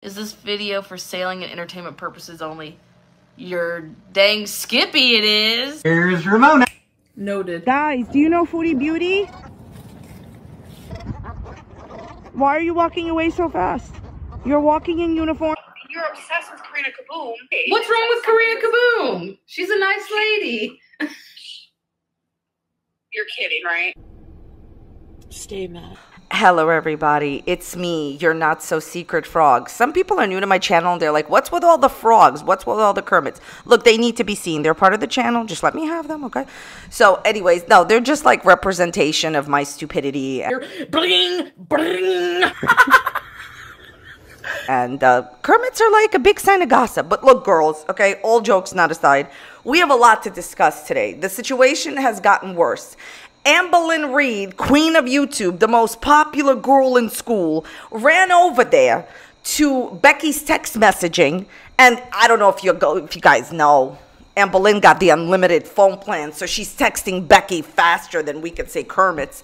Is this video for sailing and entertainment purposes only? You're dang skippy it is. Here's Ramona. Noted. Guys, do you know Foodie Beauty? Why are you walking away so fast? You're walking in uniform. You're obsessed with Karina Kaboom. What's wrong with Karina Kaboom? She's a nice lady. You're kidding, right? Stay mad. Hello everybody, it's me, your not so secret frog. Some people are new to my channel and they're like, what's with all the frogs? What's with all the Kermits? Look, they need to be seen. They're part of the channel. Just let me have them, okay? So anyways, no, they're just like representation of my stupidity. Bling, bling. And Kermits are like a big sign of gossip. But look, girls, okay, all jokes not aside, we have a lot to discuss today. The situation has gotten worse. Amberlynn Reed, queen of YouTube, the most popular girl in school, ran over there to Becky's text messaging. And I don't know if you guys know, Amberlynn got the unlimited phone plan, so she's texting Becky faster than we could say Kermit's.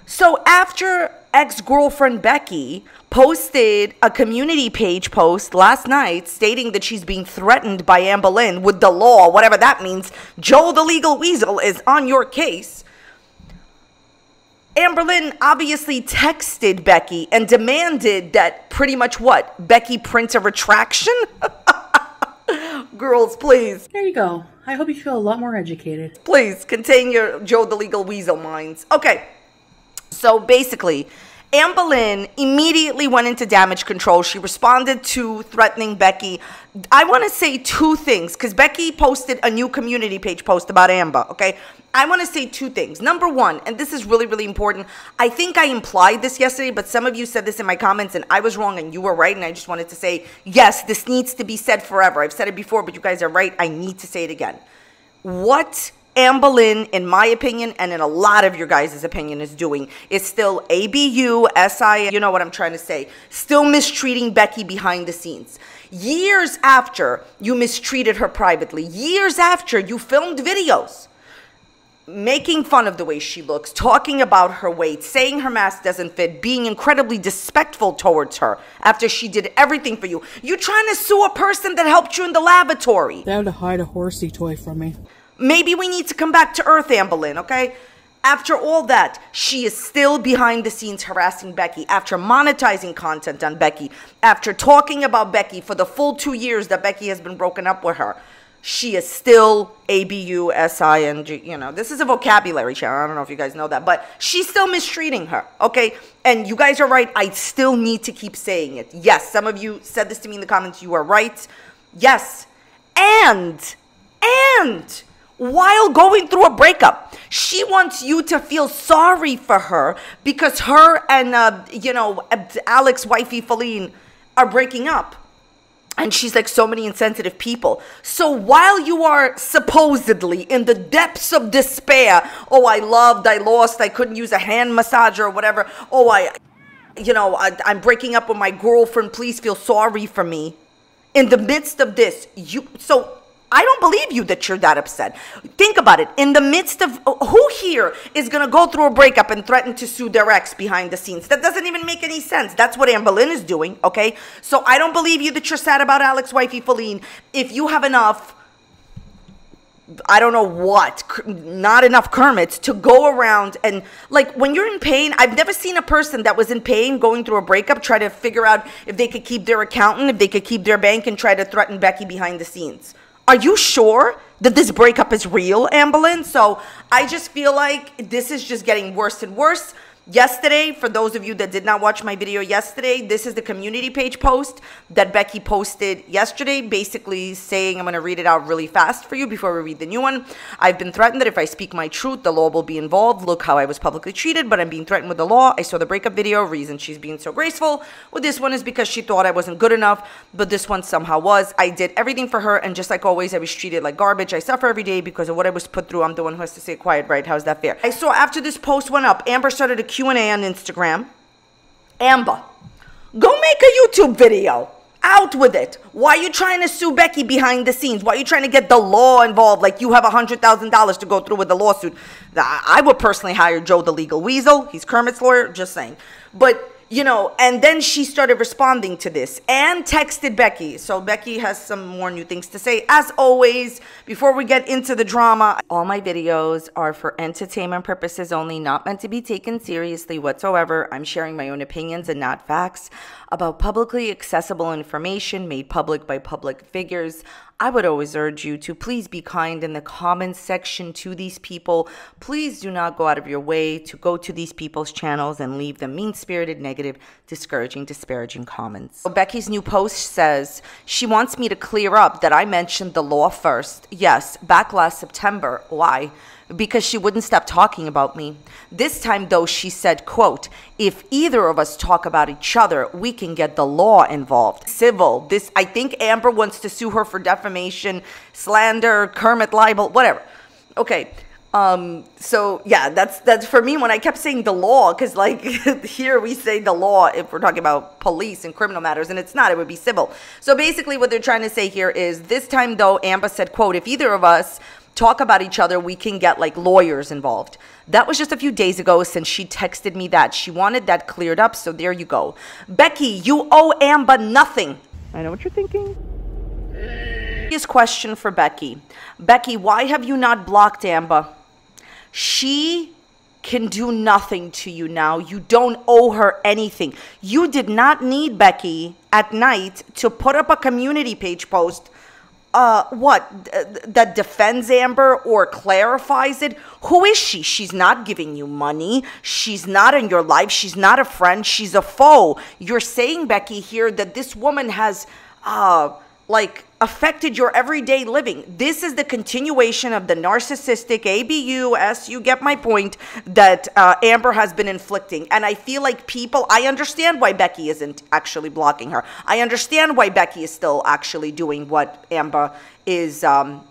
So after ex-girlfriend Becky posted a community page post last night stating that she's being threatened by Amberlynn with the law, whatever that means, Joe the Legal Weasel is on your case. Amberlynn obviously texted Becky and demanded that pretty much what? Becky print a retraction? Girls, please. There you go. I hope you feel a lot more educated. Please, contain your Joe the Legal Weasel minds. Okay, so basically, Amberlynn immediately went into damage control. She responded to threatening Becky. I want to say two things, because Becky posted a new community page post about Amber, okay? I want to say two things. Number one, and this is really, really important. I think I implied this yesterday, but some of you said this in my comments, and I was wrong and you were right, and I just wanted to say, yes, this needs to be said forever. I've said it before, but you guys are right. I need to say it again. What Amberlynn, in my opinion, and in a lot of your guys' opinion, is doing is still ABU, SI, you know what I'm trying to say, still mistreating Becky behind the scenes. Years after you mistreated her privately, years after you filmed videos making fun of the way she looks, talking about her weight, saying her mask doesn't fit, being incredibly disrespectful towards her after she did everything for you. You're trying to sue a person that helped you in the lavatory. They had to hide a horsey toy from me. Maybe we need to come back to earth, Amberlynn, okay? After all that, she is still behind the scenes harassing Becky, after monetizing content on Becky, after talking about Becky for the full 2 years that Becky has been broken up with her. She is still ABU, SING, you know, this is a vocabulary channel. I don't know if you guys know that, but she's still mistreating her, okay? And you guys are right. I still need to keep saying it. Yes, some of you said this to me in the comments. You are right. Yes. And while going through a breakup, she wants you to feel sorry for her because her and, you know, Alex, wifey Feline, are breaking up. And she's like, so many insensitive people. So while you are supposedly in the depths of despair, oh, I loved, I lost, I couldn't use a hand massager or whatever. Oh, I'm breaking up with my girlfriend. Please feel sorry for me. In the midst of this, so I don't believe you that you're that upset. Think about it. In the midst of, who here is going to go through a breakup and threaten to sue their ex behind the scenes? That doesn't even make any sense. That's what Amberlynn is doing, okay? So I don't believe you that you're sad about Alex, wifey Feline. If you have enough, I don't know what, not enough Kermits to go around and, like, when you're in pain, I've never seen a person that was in pain going through a breakup try to figure out if they could keep their accountant, if they could keep their bank, and try to threaten Becky behind the scenes. Are you sure that this breakup is real, Amberlynn? So I just feel like this is just getting worse and worse. Yesterday, for those of you that did not watch my video yesterday, this is the community page post that Becky posted yesterday, basically saying, I'm going to read it out really fast for you before we read the new one. I've been threatened that if I speak my truth, the law will be involved. Look how I was publicly treated, but I'm being threatened with the law. I saw the breakup video. Reason she's being so graceful with this one is because she thought I wasn't good enough, but this one somehow was. I did everything for her, and just like always, I was treated like garbage. I suffer every day because of what I was put through. I'm the one who has to say quiet, right? How's that fair? I saw after this post went up, Amber started a Q&A on Instagram. Amber, go make a YouTube video. Out with it. Why are you trying to sue Becky behind the scenes? Why are you trying to get the law involved like you have $100,000 to go through with the lawsuit? I would personally hire Joe the Legal Weasel. He's Kermit's lawyer, just saying. But you know, and then she started responding to this and texted Becky. So Becky has some more new things to say. As always, before we get into the drama, all my videos are for entertainment purposes only, not meant to be taken seriously whatsoever. I'm sharing my own opinions and not facts about publicly accessible information made public by public figures. I would always urge you to please be kind in the comments section to these people. Please do not go out of your way to go to these people's channels and leave them mean-spirited, negative, discouraging, disparaging comments. So Becky's new post says she wants me to clear up that I mentioned the law first. Yes, back last September. Why? Because she wouldn't stop talking about me. This time, though, she said, quote, if either of us talk about each other, we can get the law involved. Civil. This, I think Amber wants to sue her for defamation, slander, Kermit libel, whatever. Okay. So yeah, that's for me when I kept saying the law, because like here we say the law if we're talking about police and criminal matters, and it's not, it would be civil. So basically what they're trying to say here is this time, though, Amber said, quote, if either of us talk about each other, we can get like lawyers involved. That was just a few days ago since she texted me that. She wanted that cleared up, so there you go. Becky, you owe Amber nothing. I know what you're thinking. His question for Becky. Becky, why have you not blocked Amber? She can do nothing to you now. You don't owe her anything. You did not need Becky at night to put up a community page post that defends Amber or clarifies it. Who is she? She's not giving you money. She's not in your life. She's not a friend. She's a foe. You're saying, Becky, here that this woman has like affected your everyday living. This is the continuation of the narcissistic ABUS, you get my point, that Amber has been inflicting. And I feel like people, I understand why Becky isn't actually blocking her. I understand why Becky is still actually doing what Amber is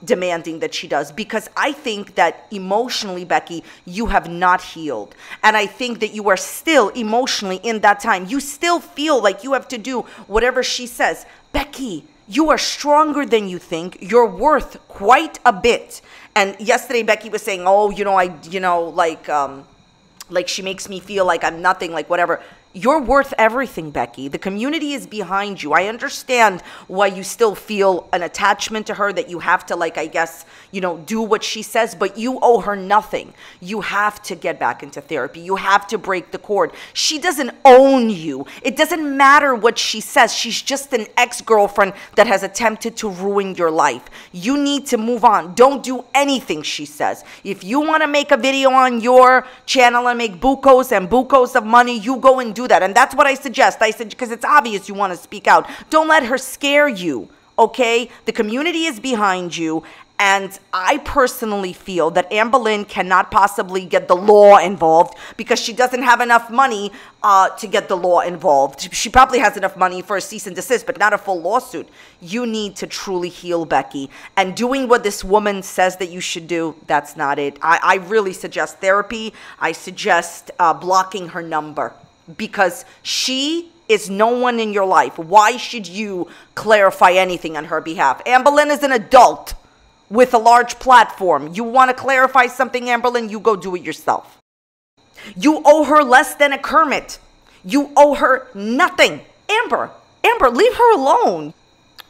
demanding that she does, because I think that emotionally, Becky, you have not healed. And I think that you are still emotionally in that time. You still feel like you have to do whatever she says. Becky, you are stronger than you think. You're worth quite a bit. And yesterday, Becky was saying, oh, like she makes me feel like I'm nothing, like whatever. You're worth everything, Becky. The community is behind you. I understand why you still feel an attachment to her, that you have to, like, I guess, do what she says, but you owe her nothing. You have to get back into therapy. You have to break the cord. She doesn't own you. It doesn't matter what she says. She's just an ex-girlfriend that has attempted to ruin your life. You need to move on. Don't do anything she says. If you want to make a video on your channel and make bucos and bucos of money, you go and do that. And that's what I suggest. I said, because it's obvious you want to speak out. Don't let her scare you, okay? The community is behind you. And I personally feel that Amber Lynn cannot possibly get the law involved because she doesn't have enough money to get the law involved. She probably has enough money for a cease and desist, but not a full lawsuit. You need to truly heal, Becky. And doing what this woman says that you should do, that's not it. I really suggest therapy. I suggest blocking her number, because she is no one in your life. Why should you clarify anything on her behalf? Amber Lynn is an adult with a large platform. You want to clarify something, Amber Lynn, you go do it yourself. You owe her less than a Kermit. You owe her nothing. Amber, leave her alone.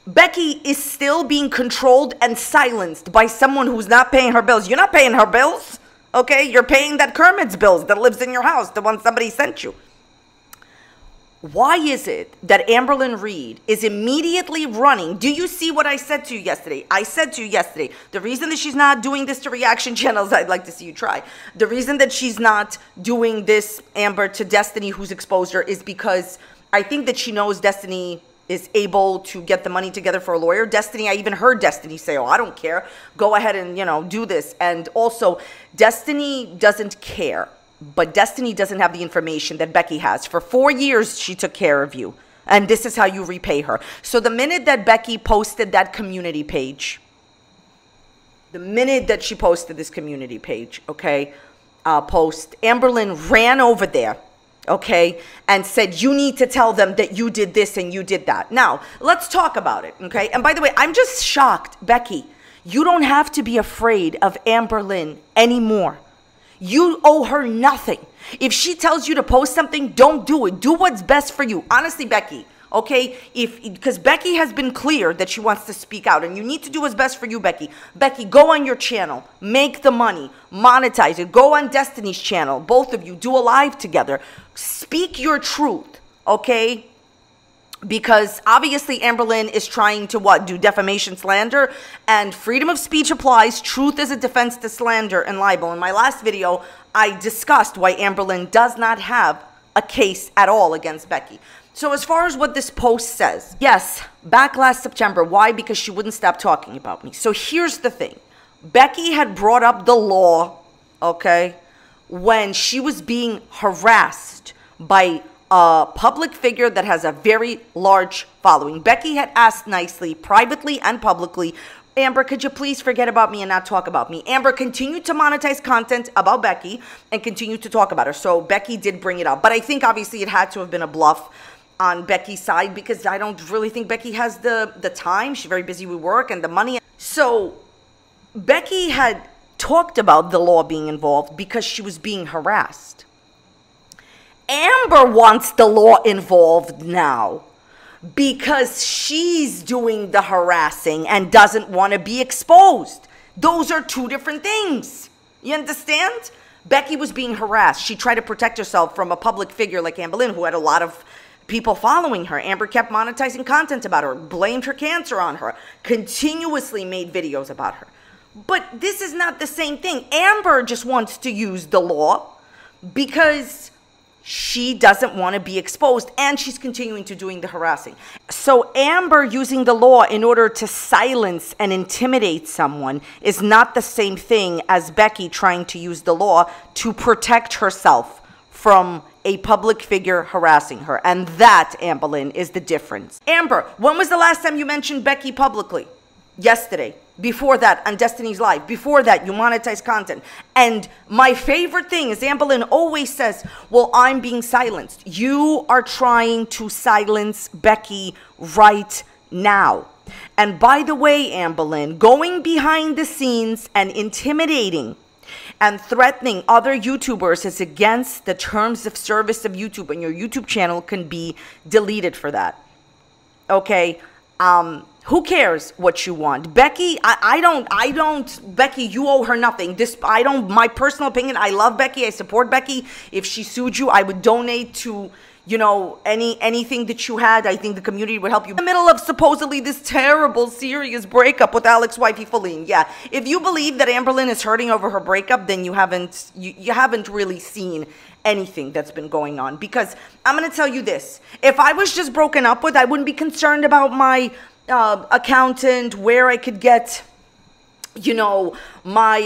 Becky is still being controlled and silenced by someone who's not paying her bills. You're not paying her bills, okay? You're paying that Kermit's bills that lives in your house, the one somebody sent you. Why is it that Amber Lynn Reid is immediately running? Do you see what I said to you yesterday? I said to you yesterday, the reason that she's not doing this to reaction channels, I'd like to see you try. The reason that she's not doing this, Amber, to Destiny, who's exposed her, is because I think that she knows Destiny is able to get the money together for a lawyer. Destiny, I even heard Destiny say, oh, I don't care. Go ahead and, do this. And also, Destiny doesn't care. But Destiny doesn't have the information that Becky has. For 4 years, she took care of you. And this is how you repay her. So the minute that Becky posted that community page, post, Amber Lynn ran over there, okay, and said, you need to tell them that you did this and you did that. Now, let's talk about it, okay? And by the way, I'm just shocked, Becky. You don't have to be afraid of Amber Lynn anymore. You owe her nothing. If she tells you to post something, don't do it. Do what's best for you. Honestly, Becky, okay? Because Becky has been clear that she wants to speak out, and you need to do what's best for you, Becky. Becky, go on your channel. Make the money. Monetize it. Go on Destiny's channel. Both of you. Do a live together. Speak your truth, okay? Because obviously Amberlynn is trying to what? Do defamation, slander, and freedom of speech applies. Truth is a defense to slander and libel. In my last video, I discussed why Amberlynn does not have a case at all against Becky. So as far as what this post says, yes, back last September. Why? Because she wouldn't stop talking about me. So here's the thing. Becky had brought up the law, okay, when she was being harassed by a public figure that has a very large following. Becky had asked nicely, privately and publicly, Amber, could you please forget about me and not talk about me? Amber continued to monetize content about Becky and continued to talk about her. So Becky did bring it up. But I think obviously it had to have been a bluff on Becky's side, because I don't really think Becky has the time. She's very busy with work and the money. So Becky had talked about the law being involved because she was being harassed. Amber wants the law involved now because she's doing the harassing and doesn't want to be exposed. Those are two different things. You understand? Becky was being harassed. She tried to protect herself from a public figure like Amberlynn, who had a lot of people following her. Amber kept monetizing content about her, blamed her cancer on her, continuously made videos about her. But this is not the same thing. Amber just wants to use the law because she doesn't want to be exposed, and she's continuing to doing the harassing. So Amber using the law in order to silence and intimidate someone is not the same thing as Becky trying to use the law to protect herself from a public figure harassing her. And that, Amberlynn, is the difference. Amber, when was the last time you mentioned Becky publicly? Yesterday. Before that, on Destiny's Live. Before that, you monetize content. And my favorite thing is Amberlynn always says, well, I'm being silenced. You are trying to silence Becky right now. And by the way, Amberlynn, going behind the scenes and intimidating and threatening other YouTubers is against the terms of service of YouTube, and your YouTube channel can be deleted for that. Okay? Who cares what you want? Becky, I don't, Becky, you owe her nothing. My personal opinion, I love Becky. I support Becky. If she sued you, I would donate to, you know, anything that you had. I think the community would help you. In the middle of supposedly this terrible, serious breakup with Alex wifey Feline. Yeah, if you believe that Amberlynn is hurting over her breakup, then you haven't really seen anything that's been going on. Because I'm going to tell you this. If I was just broken up with, I wouldn't be concerned about my accountant, where I could get, you know, my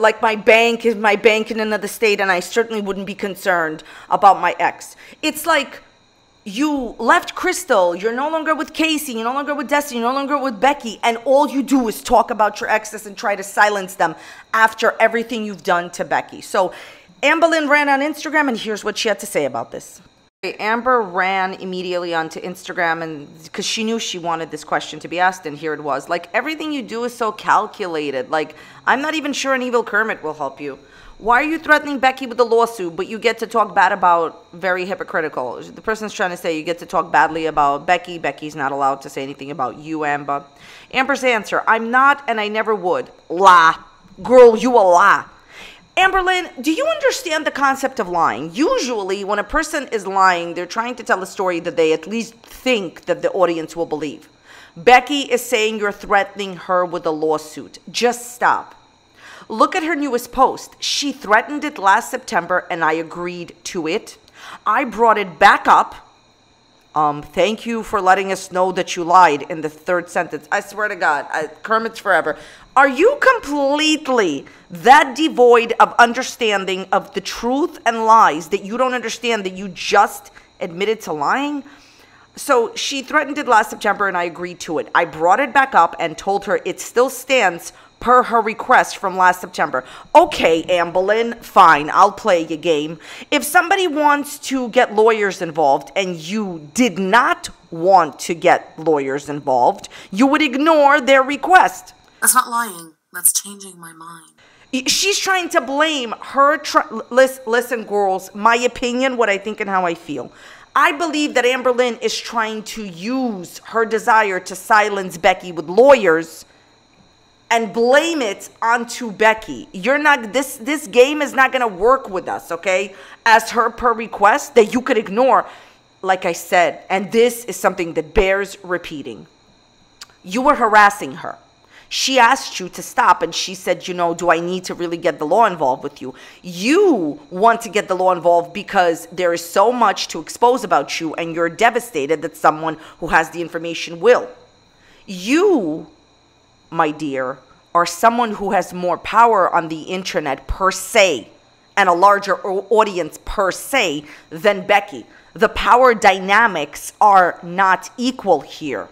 like my bank in another state, and I certainly wouldn't be concerned about my ex. It's like you left Crystal, you're no longer with Casey, you're no longer with Destiny, you're no longer with Becky, and all you do is talk about your exes and try to silence them after everything you've done to Becky. So Amberlynn ran on Instagram, and here's what she had to say about this. Amber ran immediately onto Instagram, and because she knew she wanted this question to be asked, and here it was. Like, everything you do is so calculated. Like, I'm not even sure an evil Kermit will help you. Why are you threatening Becky with a lawsuit, but you get to talk bad about, very hypocritical. The person's trying to say you get to talk badly about Becky. Becky's not allowed to say anything about you, Amber. Amber's answer, I'm not and I never would. Lie. Girl, you a lie. Amberlynn, do you understand the concept of lying? Usually, when a person is lying, they're trying to tell a story that they at least think that the audience will believe. Becky is saying you're threatening her with a lawsuit. Just stop. Look at her newest post. She threatened it last September, and I agreed to it. I brought it back up. Thank you for letting us know that you lied in the third sentence. I swear to God, Kermit's forever. Are you completely that devoid of understanding of the truth and lies that you don't understand that you just admitted to lying? So she threatened it last September, and I agreed to it. I brought it back up and told her it still stands per her request from last September. Okay, Amberlynn, fine, I'll play your game. If somebody wants to get lawyers involved and you did not want to get lawyers involved, you would ignore their request. That's not lying. That's changing my mind. She's trying to blame her. Listen, girls, my opinion, what I think and how I feel. I believe that Amberlynn is trying to use her desire to silence Becky with lawyers and blame it onto Becky. You're not, this game is not gonna work with us, okay? As her per request that you could ignore. Like I said, and this is something that bears repeating. You were harassing her. She asked you to stop and she said, you know, do I need to really get the law involved with you? You want to get the law involved because there is so much to expose about you and you're devastated that someone who has the information will. You, my dear, are someone who has more power on the internet per se and a larger audience per se than Becky. The power dynamics are not equal here.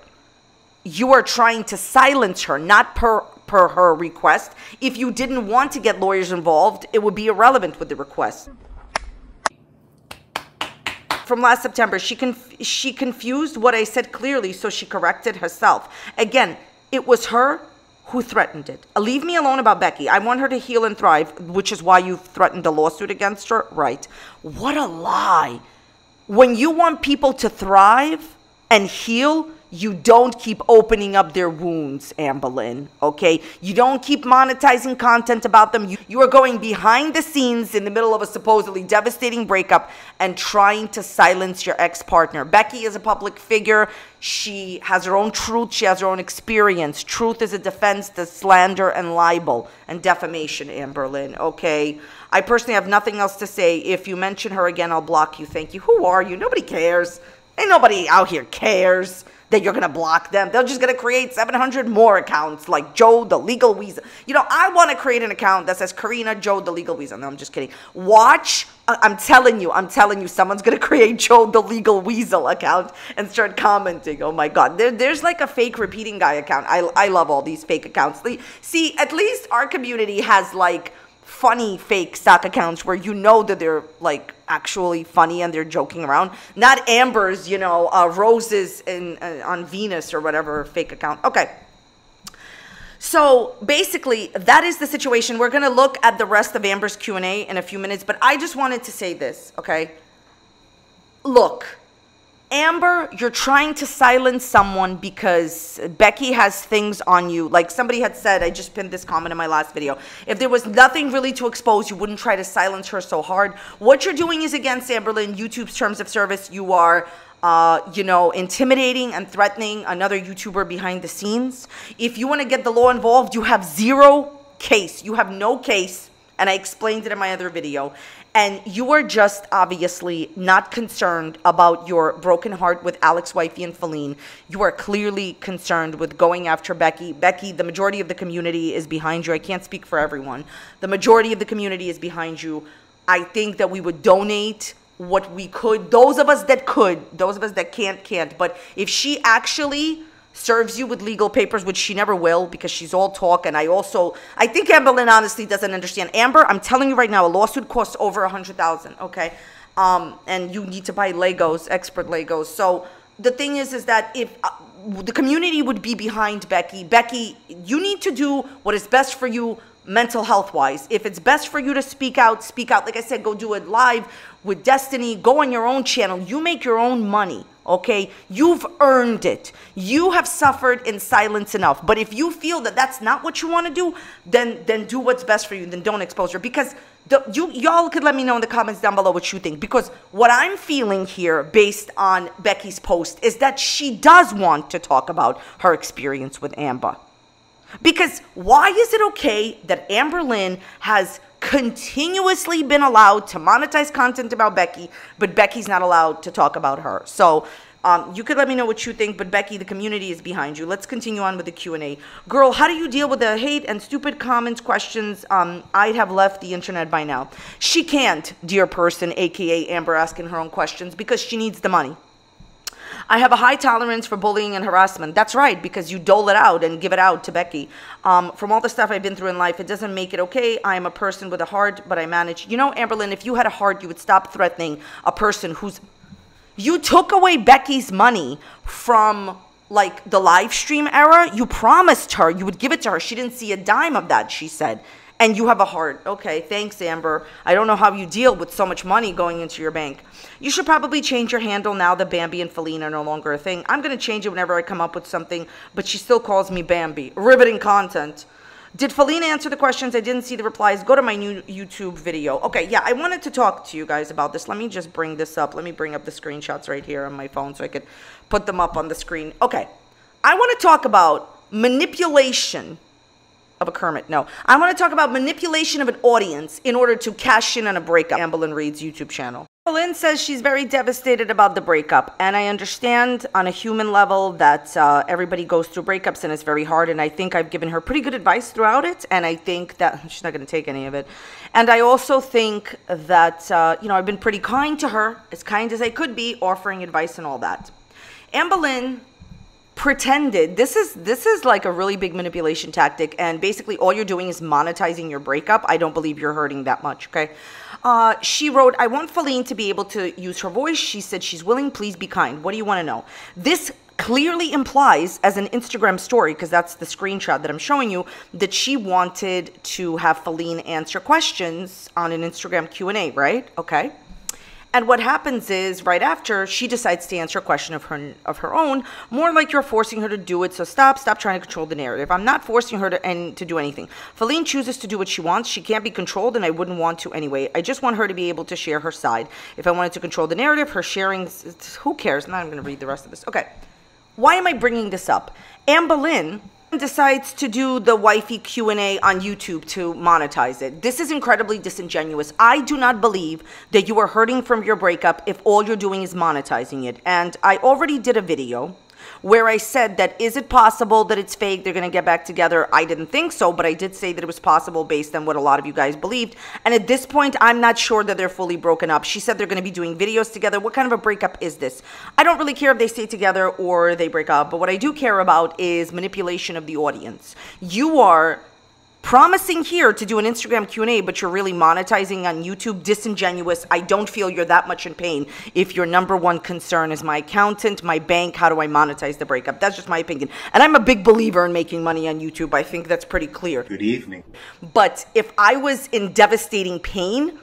You are trying to silence her, not per her request. If you didn't want to get lawyers involved, it would be irrelevant with the request. From last September, she confused what I said clearly, so she corrected herself. Again, it was her who threatened it. Leave me alone about Becky. I want her to heal and thrive, which is why you threatened a lawsuit against her. Right. What a lie. When you want people to thrive and heal, you don't keep opening up their wounds, Amberlynn, okay? You don't keep monetizing content about them. You are going behind the scenes in the middle of a supposedly devastating breakup and trying to silence your ex-partner. Becky is a public figure. She has her own truth. She has her own experience. Truth is a defense to slander and libel and defamation, Amberlynn, okay? I personally have nothing else to say. If you mention her again, I'll block you. Thank you. Who are you? Nobody cares. Ain't nobody out here cares that you're going to block them. They're just going to create 700 more accounts like Joe the Legal Weasel. You know, I want to create an account that says Karina, Joe the Legal Weasel. No, I'm just kidding. Watch. I'm telling you, someone's going to create Joe the Legal Weasel account and start commenting. Oh my God. There's like a fake repeating guy account. I love all these fake accounts. See, at least our community has like funny fake stock accounts where you know that they're like actually funny and they're joking around. Not Amber's, you know, roses on Venus or whatever fake account. Okay. So basically, that is the situation. We're going to look at the rest of Amber's Q&A in a few minutes, but I just wanted to say this, okay? Look, Amber, you're trying to silence someone because Becky has things on you. Like somebody had said, I just pinned this comment in my last video. If there was nothing really to expose, you wouldn't try to silence her so hard. What you're doing is against Amberlynn, YouTube's terms of service. You are, you know, intimidating and threatening another YouTuber behind the scenes. If you want to get the law involved, you have zero case. You have no case. And I explained it in my other video. And you are just obviously not concerned about your broken heart with Alex, Wifey, and Feline. You are clearly concerned with going after Becky. Becky, the majority of the community is behind you. I can't speak for everyone. The majority of the community is behind you. I think that we would donate what we could. Those of us that could. Those of us that can't. But if she actually serves you with legal papers, which she never will because she's all talk. And I think Amberlynn honestly doesn't understand. Amber, I'm telling you right now, a lawsuit costs over $100,000, okay? And you need to buy Legos, expert Legos. So the thing is that if the community would be behind Becky, you need to do what is best for you mental health wise. If it's best for you to speak out, speak out. Like I said, go do it live with Destiny. Go on your own channel. You make your own money. Okay, you've earned it. You have suffered in silence enough. But if you feel that that's not what you want to do, then do what's best for you. Then don't expose her. Because y'all could let me know in the comments down below what you think. Because what I'm feeling here, based on Becky's post, is that she does want to talk about her experience with Amber. Because why is it okay that Amberlynn has continuously been allowed to monetize content about Becky, but Becky's not allowed to talk about her? So you could let me know what you think, but Becky, the community is behind you. Let's continue on with the Q&A. Girl, how do you deal with the hate and stupid comments, questions? I'd have left the internet by now. She can't, dear person, aka Amber, asking her own questions because she needs the money. I have a high tolerance for bullying and harassment. That's right, because you dole it out and give it out to Becky. From all the stuff I've been through in life, it doesn't make it okay. I am a person with a heart, but I manage. You know, Amberlynn, if you had a heart, you would stop threatening a person who's... You took away Becky's money from, like, the live stream era. You promised her you would give it to her. She didn't see a dime of that, she said. And you have a heart. Okay, thanks, Amber. I don't know how you deal with so much money going into your bank. You should probably change your handle now that Bambi and Feline are no longer a thing. I'm going to change it whenever I come up with something, but she still calls me Bambi. Riveting content. Did Feline answer the questions? I didn't see the replies. Go to my new YouTube video. Okay, yeah, I wanted to talk to you guys about this. Let me just bring this up. Let me bring up the screenshots right here on my phone so I could put them up on the screen. Okay, I want to talk about manipulation of a Kermit. No, I want to talk about manipulation of an audience in order to cash in on a breakup. Amberlynn Reed's YouTube channel. Lynn says she's very devastated about the breakup, and I understand on a human level that everybody goes through breakups and it's very hard, and I think I've given her pretty good advice throughout it, and I think that she's not going to take any of it. And I also think that, you know, I've been pretty kind to her, as kind as I could be, offering advice and all that. Amberlynn pretended, this is like a really big manipulation tactic, and basically all you're doing is monetizing your breakup. I don't believe you're hurting that much, okay? She wrote, I want Feline to be able to use her voice. She said she's willing. Please be kind. What do you want to know? This clearly implies, as an Instagram story, because that's the screenshot that I'm showing you, that she wanted to have Feline answer questions on an Instagram Q&A, right? Okay. And what happens is, right after, she decides to answer a question of her own, more like you're forcing her to do it, so stop trying to control the narrative. I'm not forcing her to do anything. Feline chooses to do what she wants. She can't be controlled, and I wouldn't want to anyway. I just want her to be able to share her side. If I wanted to control the narrative, her sharing, who cares? Now I'm going to read the rest of this. Okay. Why am I bringing this up? Amberlynn decides to do the wifey Q&A on YouTube to monetize it. This is incredibly disingenuous. I do not believe that you are hurting from your breakup if all you're doing is monetizing it. And I already did a video where I said that, is it possible that it's fake, they're going to get back together? I didn't think so, but I did say that it was possible based on what a lot of you guys believed. And at this point, I'm not sure that they're fully broken up. She said they're going to be doing videos together. What kind of a breakup is this? I don't really care if they stay together or they break up, but what I do care about is manipulation of the audience. You are promising here to do an Instagram Q&A, but you're really monetizing on YouTube. Disingenuous. I don't feel you're that much in pain if your number one concern is my accountant, my bank, how do I monetize the breakup? That's just my opinion. And I'm a big believer in making money on YouTube. I think that's pretty clear. Good evening. But if I was in devastating pain,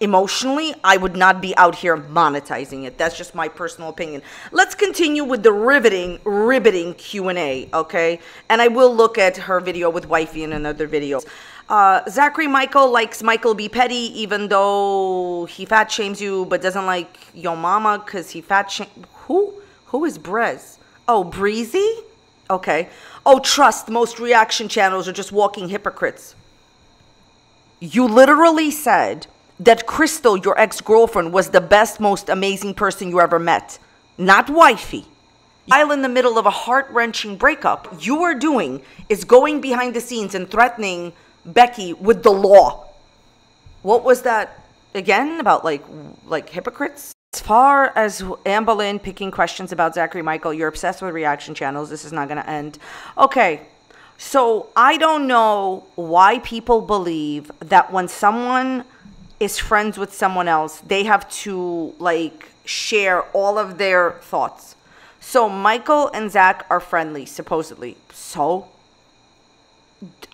emotionally, I would not be out here monetizing it. That's just my personal opinion. Let's continue with the riveting Q&A, okay? And I will look at her video with wifey in another video. Zachary Michael likes Michael B. Petty, even though he fat shames you, but doesn't like your mama because he fat shame. Who is Brez? Oh, Breezy? Okay. Oh, trust, most reaction channels are just walking hypocrites. You literally said that Crystal, your ex-girlfriend, was the best, most amazing person you ever met. Not wifey. While in the middle of a heart-wrenching breakup, you are doing is going behind the scenes and threatening Becky with the law. What was that again about, like hypocrites? As far as Amberlynn picking questions about Zachary Michael, you're obsessed with reaction channels. This is not going to end. Okay. So I don't know why people believe that when someone is friends with someone else, they have to like share all of their thoughts. So Michael and Zach are friendly, supposedly. So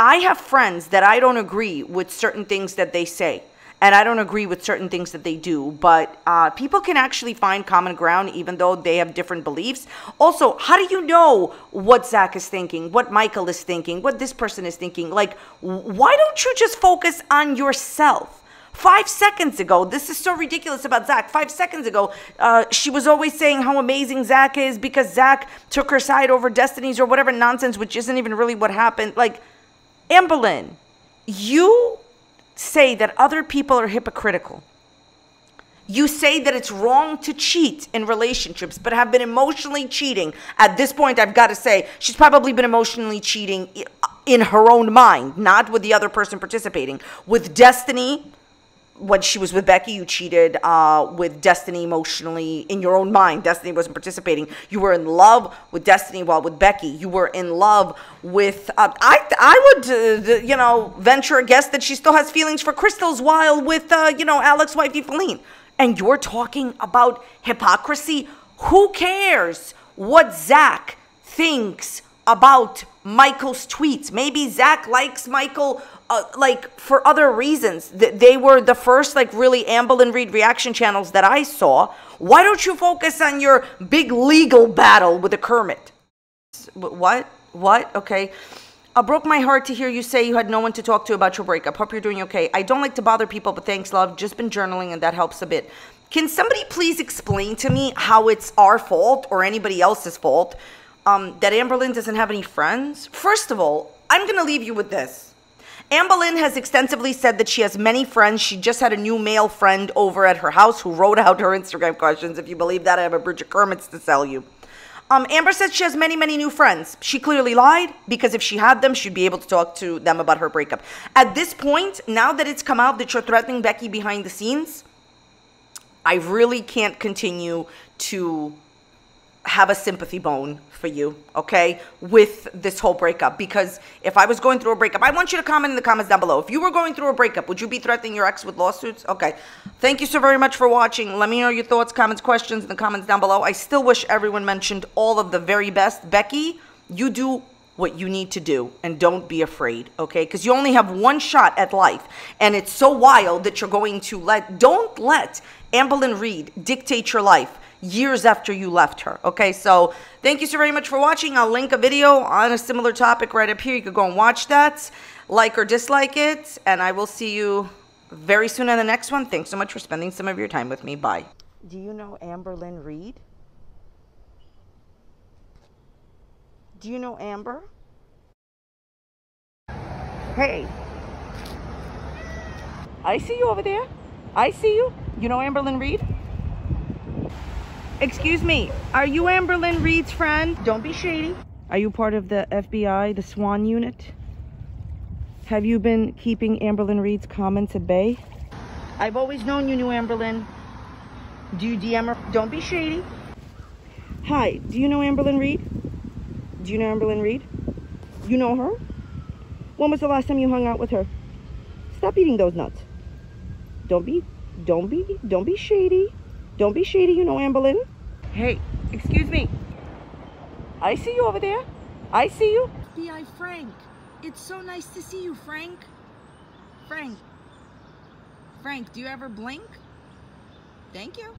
I have friends that I don't agree with certain things that they say, and I don't agree with certain things that they do, but people can actually find common ground even though they have different beliefs. Also, how do you know what Zach is thinking, what Michael is thinking, what this person is thinking? Like, why don't you just focus on yourself? 5 seconds ago, this is so ridiculous about Zach. 5 seconds ago, she was always saying how amazing Zach is because Zach took her side over Destiny's or whatever nonsense, which isn't even really what happened. Like, Amberlynn, you say that other people are hypocritical. You say that it's wrong to cheat in relationships, but have been emotionally cheating. At this point, I've got to say, she's probably been emotionally cheating in her own mind, not with the other person participating. With Destiny, when she was with Becky, you cheated with Destiny emotionally in your own mind. Destiny wasn't participating. You were in love with Destiny while with Becky. You were in love with, I would, you know, venture a guess that she still has feelings for Crystals while with, you know, Alex wifey Feline. And you're talking about hypocrisy? Who cares what Zach thinks about Michael's tweets. Maybe Zach likes Michael like for other reasons. They were the first like really Amberlynn Reid reaction channels that I saw. Why don't you focus on your big legal battle with the Kermit? What? Okay. Broke my heart to hear you say you had no one to talk to about your breakup. Hope you're doing okay. I don't like to bother people, but thanks, love. Just been journaling and that helps a bit. Can somebody please explain to me how it's our fault or anybody else's fault that Amberlynn doesn't have any friends? First of all, I'm going to leave you with this. Amberlynn has extensively said that she has many friends. She just had a new male friend over at her house who wrote out her Instagram questions. If you believe that, I have a Bridget Kermit's to sell you. Amber says she has many, many new friends. She clearly lied, because if she had them, she'd be able to talk to them about her breakup. At this point, now that it's come out that you're threatening Becky behind the scenes, I really can't continue to have a sympathy bone for you, okay, with this whole breakup. Because if I was going through a breakup, I want you to comment in the comments down below. If you were going through a breakup, would you be threatening your ex with lawsuits? Okay. Thank you so very much for watching. Let me know your thoughts, comments, questions in the comments down below. I still wish everyone mentioned all of the very best. Becky, you do what you need to do and don't be afraid, okay? Because you only have one shot at life, and it's so wild that you're going to don't let Amberlynn Reid dictate your life years after you left her, okay? So thank you so very much for watching. I'll link a video on a similar topic right up here. You could go and watch that, like or dislike it, and I will see you very soon in the next one. Thanks so much for spending some of your time with me. Bye. Do you know Amberlynn Reid? Do you know Amber? Hey. I see you over there. I see you. You know Amberlynn Reid? Excuse me, are you Amberlynn Reid's friend? Don't be shady. Are you part of the FBI, the SWAN unit? Have you been keeping Amberlynn Reid's comments at bay? I've always known you knew Amberlynn. Do you DM her? Don't be shady. Hi, do you know Amberlynn Reid? Do you know Amberlynn Reid? You know her? When was the last time you hung out with her? Stop eating those nuts. Don't be shady. Don't be shady, you know Amberlynn. Hey, excuse me. I see you over there. I see you. FBI Frank. It's so nice to see you, Frank. Frank, do you ever blink? Thank you.